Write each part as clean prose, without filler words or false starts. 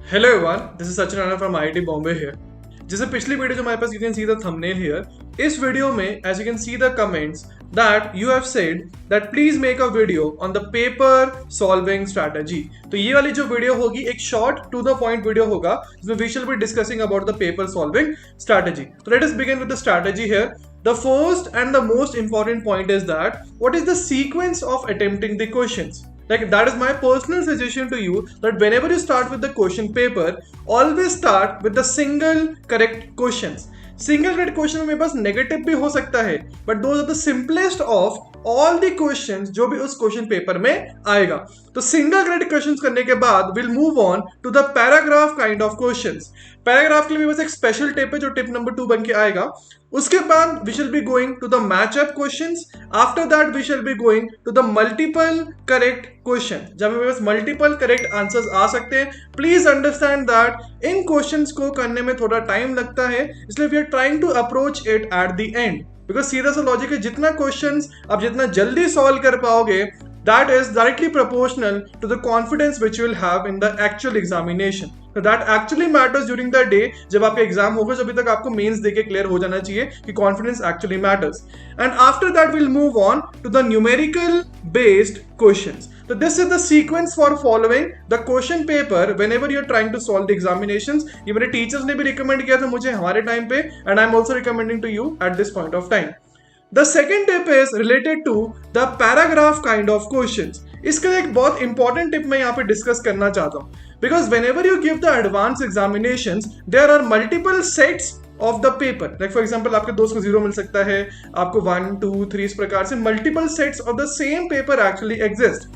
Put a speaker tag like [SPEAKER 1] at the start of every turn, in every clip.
[SPEAKER 1] Hello everyone, this is Sachin Rana from IIT Bombay here. जैसे पिछली video जो हमारे पास you can see the thumbnail here. इस video में as you can see the comments that you have said that please make a video on the paper solving strategy. तो ये वाली जो वीडियो होगी एक short to the point video होगा जिसमें we shall be discussing about the paper solving strategy. So let us begin with the strategy here. The first and the most important point is that what is the sequence of attempting the questions. Like that is my personal suggestion to you that whenever you start with the question paper, always start with the single correct questions. Single correct question में बस negative भी हो सकता है, but those are the simplest of all the questions जो भी उस question paper में आएगा. तो सिंगल करेक्ट क्वेश्चंस करने के बाद will move on to the paragraph kind of questions. Paragraph के लिए बस एक स्पेशल टिप है जो टिप नंबर 2 बन के आएगा. उसके बाद we shall be going to the matchup questions. After that we shall be going to the multiple correct question जहां पे बस मल्टीपल करेक्ट आंसर्स आ सकते हैं. प्लीज अंडरस्टैंड दैट इन क्वेश्चंस को करने में थोड़ा टाइम लगता है, इसलिए we are trying to approach it at the end. Because सीधा सा लॉजिक है, जितना क्वेश्चंस आप जितना जल्दी सॉल्व कर पाओगे that is directly proportional to the confidence which you will have in the actual examination. So that actually matters during the day. जब आपका एग्जाम होगा, जब तक आपको मेंस देके क्लियर हो जाना चाहिए कि confidence actually matters. And after that we'll move on to the numerical based questions. So this is the sequence for following the question paper whenever you're trying to solve the examinations. ये मेरे teachers ने भी recommend किया था मुझे हमारे time पे, and I'm also recommending to you at this point of time. The second tip is related to the paragraph kind of questions. इसका एक बहुत इंपॉर्टेंट टिप मैं यहाँ पे डिस्कस करना चाहता हूँ. Because whenever you give the advanced examinations, there are multiple sets of the paper. Like for example, आपके दोस्त को 0 मिल सकता है, आपको 1, 2, 3 इस प्रकार से multiple sets of the same paper actually exist.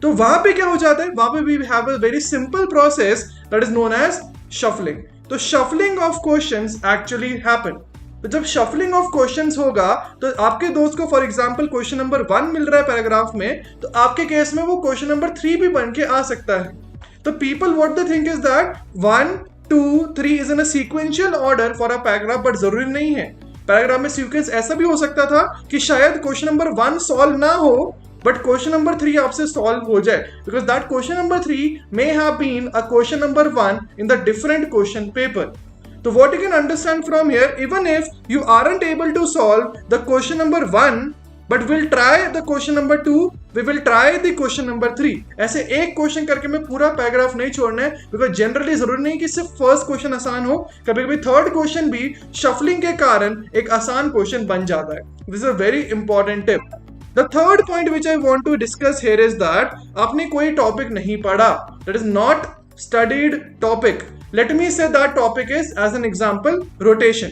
[SPEAKER 1] तो वहां पे क्या हो जाता है, वहां पे we have a very simple process that is known as shuffling. तो shuffling of questions actually happen. तो जब शफलिंग ऑफ क्वेश्चंस होगा तो आपके दोस्त को फॉर एग्जांपल क्वेश्चन नंबर 1 मिल रहा है पैराग्राफ में, तो आपके केस में वो क्वेश्चन नंबर 3 भी बन के आ सकता है. तो people what they think is that 1, 2, 3 is in a sequential order for a paragraph, but जरूरी नहीं है. पैराग्राफ में सीक्वेंस ऐसा भी हो सकता था कि शायद क्वेश्चन नंबर 1 सॉल्व ना हो बट क्वेश्चन नंबर 3 आपसे सॉल्व हो जाए, because that question number 3 may have been a question number 1 in the different question paper. So what you can understand from here, even if you aren't able to solve the question number 1, but we'll try the question number 2, we will try the question number 3. ऐसे एक question करके मैं पूरा paragraph नहीं छोड़ना है, because generally जरूरी नहीं कि सिर्फ फर्स्ट क्वेश्चन आसान हो, कभी कभी थर्ड क्वेश्चन भी शफलिंग के कारण एक आसान क्वेश्चन बन जाता है. This is a very important tip. The third point which I want to discuss here is that आपने कोई टॉपिक नहीं पढ़ा, that is not studied topic. Let me say that topic is as an example rotation.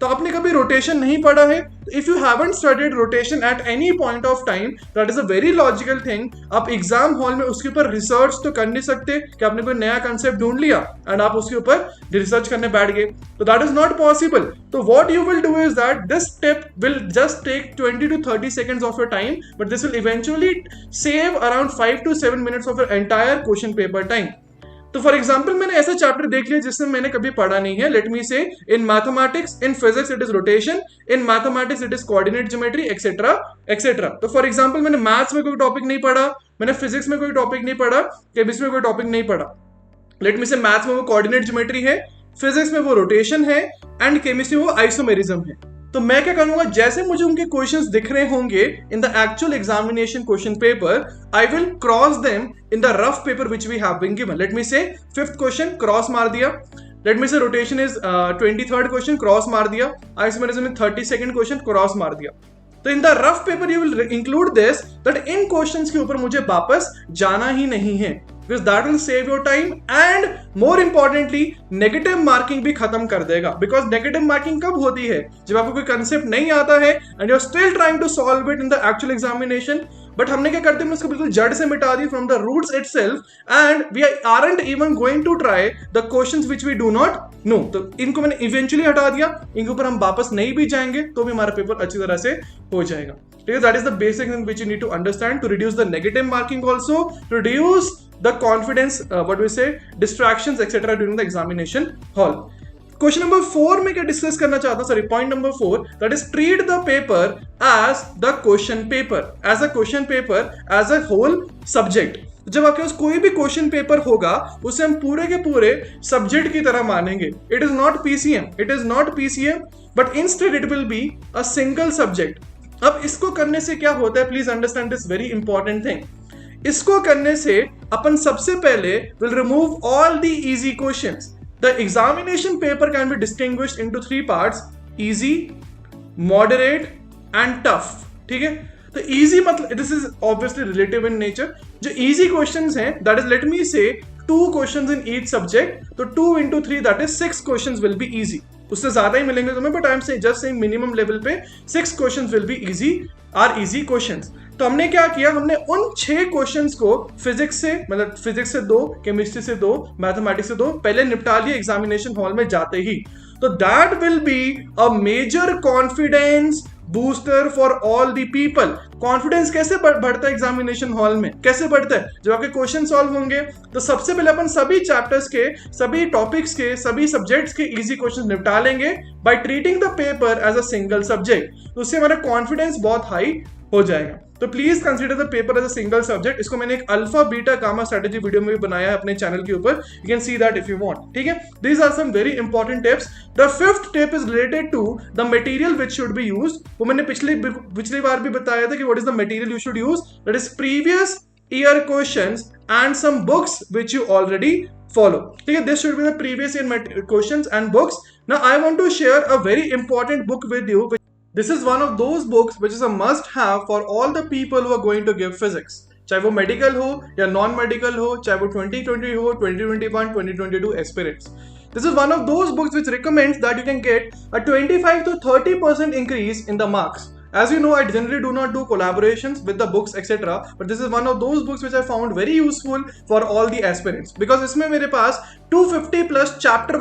[SPEAKER 1] तो आपने कभी rotation नहीं पढ़ा है. If you haven't studied rotation at any point of time, that is a very logical thing. आप exam hall में उसके ऊपर रिसर्च तो कर नहीं सकते कि आपने कोई नया कंसेप्ट ढूंढ लिया एंड आप उसके ऊपर रिसर्च करने बैठ गए, तो दैट इज नॉट पॉसिबल. तो what you will do is that this tip will just take 20 to 30 seconds of your time, but this will eventually save around 5 to 7 minutes of your entire question paper time. तो for example मैंने ऐसा chapter देख लिया जिसमें मैंने कभी पढ़ा नहीं है. लेट मी से in mathematics, in physics it is rotation, in mathematics it is coordinate geometry etcetera etcetera. तो फॉर एग्जाम्पल मैंने मैथ्स में कोई टॉपिक नहीं पढ़ा, मैंने फिजिक्स में कोई टॉपिक नहीं पढ़ा, केमिस्ट्री में कोई टॉपिक नहीं पढ़ा. लेट मी से मैथ्स में वो कोऑर्डिनेट ज्योमेट्री है, फिजिक्स में वो रोटेशन है एंड केमिस्ट्री में वो आइसोमेरिज्म है. तो मैं क्या करूंगा, जैसे मुझे उनके क्वेश्चंस दिख रहे होंगे in the actual examination question paper, I will cross them in the rough paper which we have been given. Let me say 5th question cross मार दिया. लेट मी से rotation is 23rd question cross मार दिया. Isomerism में 32nd question cross मार दिया. तो इन the rough paper you will include this that इन क्वेश्चंस के ऊपर मुझे वापस जाना ही नहीं है, because that will save your time and more importantly negative marking भी खत्म कर देगा. because negative marking कब होती है, जब आपको कोई कंसेप्ट नहीं आता है and you're still trying to solve it in the actual examination, but हमने क्या करते हैं, उसको बिल्कुल जड़ से मिटा दी from the roots itself and we aren't even going to try the questions which we do not know. तो इनको मैंने eventually हटा दिया, इनके ऊपर हम वापस नहीं भी जाएंगे तो भी हमारा पेपर अच्छी तरह से हो जाएगा. ठीक है, that is the basic thing which you need to understand to reduce the negative marking also, to reduce the confidence, what we say, distractions etc during the examination hall. Question number 4 में क्या discuss करना चाहता हूं, sorry point number 4, that is treat the paper as the question paper, as a question paper, as a whole subject. तो जब आपके पास कोई भी क्वेश्चन पेपर होगा उसे हम पूरे के पूरे सब्जेक्ट की तरह मानेंगे. It is not PCM, but instead it will be a single subject. अब इसको करने से क्या होता है, please understand this very important thing. इसको करने से अपन सबसे पहले will remove all the easy questions. The examination paper can be distinguished into 3 parts: easy, moderate and tough. ठीक है, तो इजी मतलब this is obviously relative in nature. जो इजी क्वेश्चंस हैं, दैट इज, लेट मी से 2 questions in each subject, तो 2 into 3 that is 6 questions will be easy. उससे ज्यादा ही मिलेंगे तुम्हें, but I am saying just saying minimum level पे 6 questions will be easy, are easy questions. तो हमने क्या किया, हमने उन 6 क्वेश्चंस को फिजिक्स से, मतलब फिजिक्स से 2, केमिस्ट्री से 2, मैथमेटिक्स से 2 पहले निपटा लिए एग्जामिनेशन हॉल में जाते ही. तो that will be a major confidence booster for all the people. Confidence कैसे बढ़ता है एग्जामिनेशन हॉल में, कैसे बढ़ता है, जब आपके क्वेश्चन सॉल्व होंगे तो सबसे पहले अपन सभी चैप्टर्स के, सभी टॉपिक्स के, सभी सब्जेक्ट्स के इजी क्वेश्चंस निपटा लेंगे by treating the paper as a single subject. तो उससे हमारा कॉन्फिडेंस बहुत हाई हो जाएगा. तो please consider the paper as a single subject. इसको मैंने एक alpha beta gamma strategy video में भी बनाया है अपने चैनल के ऊपर, you can see that if you want. ठीक है, these are some very important tips. The 5th tip is related to the material which should be used. वो मैंने पिछली बार भी बताया था कि what is the material you should use. That is previous year questions and some books which you already follow. ठीक है, this should be the previous year questions and books. Now I want to share a very important book with you. This is one of those books which is a must have for all the people who are going to give physics. चाहे वो medical हो या non medical हो, चाहे वो 2020 हो, 2021, 2022 aspirants. This is one of those books which recommends that you can get a 25 to 30% increase in the marks. As you know, I generally do not do collaborations with the books etc. But this is one of those books which I found very useful for all the aspirants. Because इसमें मेरे पास 250 plus chapter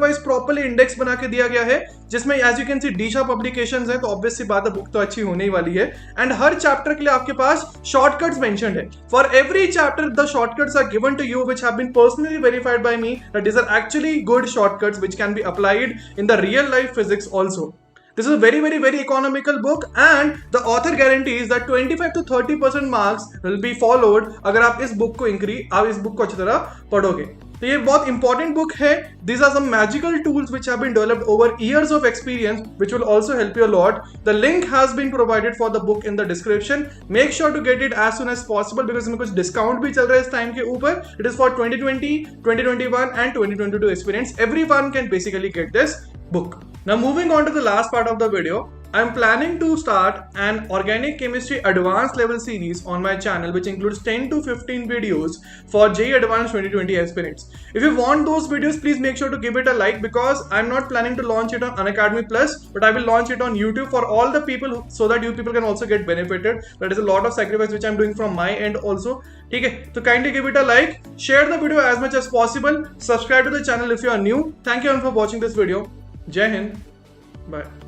[SPEAKER 1] wise properly index बना के दिया गया है, जिसमें as you can see Deesa publications है, तो obvious सी बात है बुक तो अच्छी होने ही वाली है. And हर चैप्टर के लिए आपके पास shortcuts mentioned है. For every chapter the shortcuts are given to you which have been personally verified by me that these are actually good shortcuts which can be applied in the real life physics also. This is a very, very, very economical book and the author guarantees that 25 to 30% marks will be followed अगर आप इस book को आप इस book को अच्छी तरह पढ़ोगे. तो ये बहुत इंपॉर्टेंट बुक है. These are some magical tools which have been developed over years of experience which will also help you a lot. The link has been provided for the book in the description. Make sure to get it as soon as possible because इसमें कुछ discount भी चल रहा है इस time के ऊपर. It is for 2020, 2021 and 2022 aspirants. Everyone can basically get this book. Now moving on to the last part of the video, I am planning to start an organic chemistry advanced level series on my channel which includes 10 to 15 videos for JEE Advanced 2020 aspirants. If you want those videos, please make sure to give it a like because I am not planning to launch it on Unacademy Plus, but I will launch it on YouTube for all the people so that you people can also get benefited. That is a lot of sacrifice which I am doing from my end also. ठीक है, तो kindly give it a like, share the video as much as possible, subscribe to the channel if you are new. Thank you all for watching this video. Jai Hind. Bye.